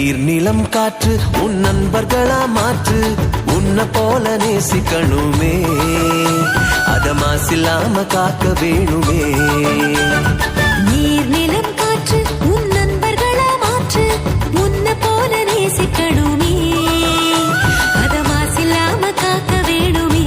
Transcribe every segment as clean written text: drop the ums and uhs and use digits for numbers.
நீர் நிலம் காற்று உன் நண்பர்களா மாற்று, உன்னை போல நேசிக்கணுமே, அத மாசில்லாம காக்க வேணுமே. நீர் நிலம் காற்று உன் நண்பர்களா மாற்று, உன்னை போல நேசிக்கணுமே, அத மாசில்லாம காக்க வேணுமே.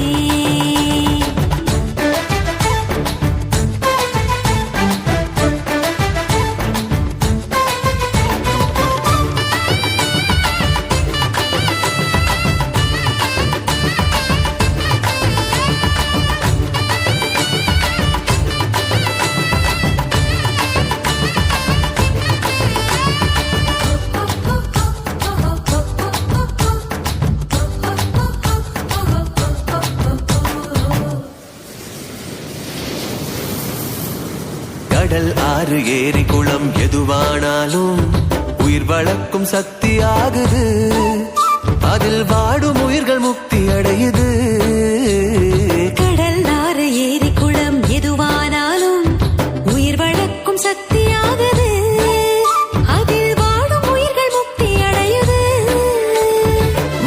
கடல் ஆறு ஏரி குளம் எதுவானாலும் உயிர் வளர்க்கும் சக்தி ஆகுது, அதில் வாடும் உயிர்கள் முக்தி அடையுது. கடல் ஆறு ஏரி குளம் எதுவானாலும் உயிர் வளர்க்கும் சக்தி ஆகுது, அதில் வாடும் உயிர்கள் முக்தி அடையுது.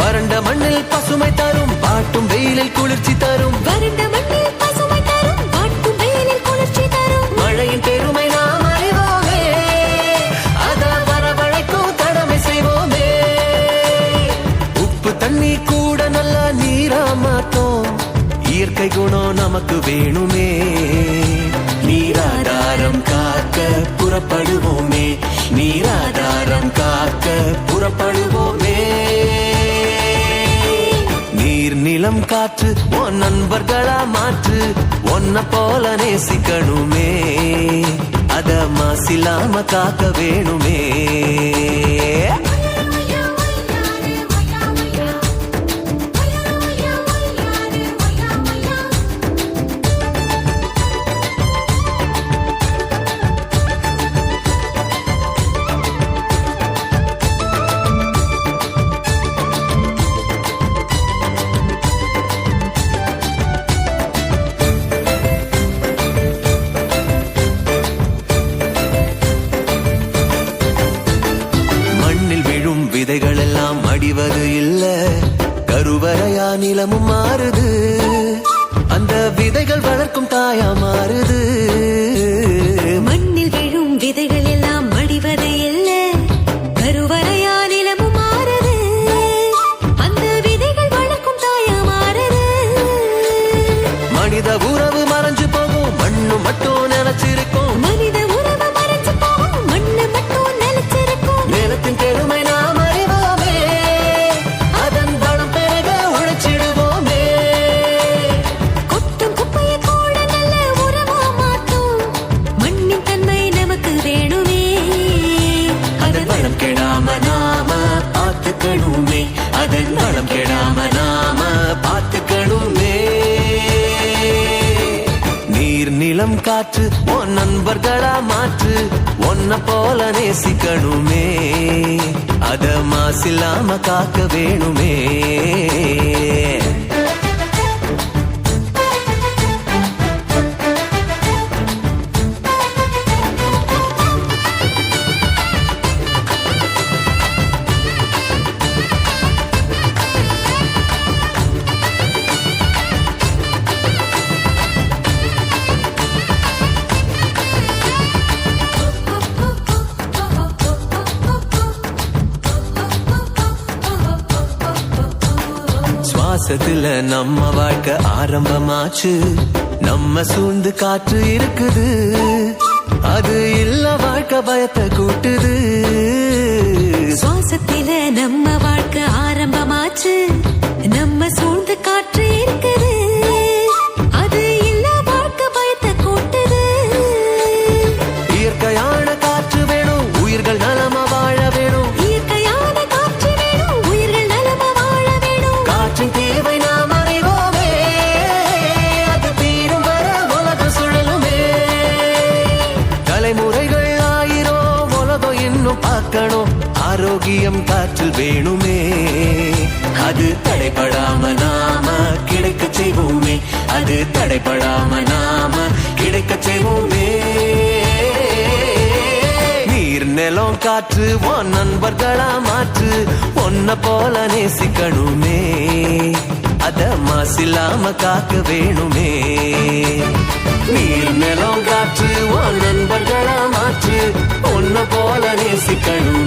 வறண்ட மண்ணில் பசுமை தரும், பாட்டும் வெயிலில் குளிர்ச்சி தரும், வறண்ட மண்ணில் பசுமை தரும், வாட்டும் வெயிலில் குளிர்ச்சி தரும். மழையின் பெருமை நாம் அறிவோமே, அத வரவழைக்கும் கடமை செய்வோமே. உப்பு தண்ணி கூட நல்லா நீரா மாத்தோம், இயற்கை குணம் நமக்கு வேணுமே. நீராதாரம் காக்க புறப்படுவோமே, நீராதாரம் காக்க புறப்படுவோமே. நீர் நிலம் காற்று உன் நண்பர்களா மாற்று, உன்னை போல நேசிக்கணுமே, அத மாசில்லாம காக்க வேணுமே. விதைகள் எல்லாம் அடிவது இல்ல, கருவறையா நிலமும் மாறுது, அந்த விதைகள் வளர்க்கும் தாயா மாறுது. மண்ணில் விழும் விதைகள் எல்லாம் அடிவது இல்ல, கருவறையா நிலமும் மாறுது, அந்த விதைகள் வளர்க்கும் தாயா மாறுது. மனித உறவு மறைஞ்சு போகும், மண்ணு மட்டும் நினைச்சிருக்கும், மனித உறவு மறைஞ்சு போகும், மண்ணு மட்டும் நினைச்சிருக்கும். நிலத்தின் பெருமை அதன் வளம் கெடாம நாம பார்த்துக்கணுமே. நீர் நிலம் காற்று உன் நண்பர்களா மாற்று, உன்னை போல நேசிக்கணுமே, அத மாசில்லாம காக்க வேணுமே. சுவாசத்துல நம்ம வாழ்க்கை ஆரம்பமாச்சு, நம்ம சூழ்ந்து காற்று இருக்குது, அது இல்ல வாழ்க்கை பயத்தை கூட்டுது. சுவாசத்தில நம்ம வாழ்க்கை ஆரம்பமாச்சு, நம்ம சூழ்ந்து காற்று இருக்குது, அது இல்ல வாழ்க்கை பயத்தை கூட்டுது. இயற்கையான காற்று வேணும், உயிர்கள் நலமா வாழ வேணும், இயற்கையான காற்று வேணும், உயிர்கள் நலமா வாழ வேணும். காற்றின் தேவை நாம் அறிவோமே, அது தீரும் வர உலகம் சுழலுமே. தலைமுறைகள் ஆயிரம் உலகம் இன்னும் பார்க்கணும், ஆரோக்கியம் காற்றில் வேணுமே, அது தடைபடாம நாம கிடைக்க செய்வோமே, அது தடைபடாம நாம கிடைக்க செய்வோமே. நீர் நிலம் காற்று உன் நண்பர்களா மாற்று உன்னை போல நேசிக்கணுமே அத மாசில்லாம காக்க வேணுமே நீர் நிலம் காற்று உன் நண்பர்களா மாற்று உன்னை போல நேசிக்கணும்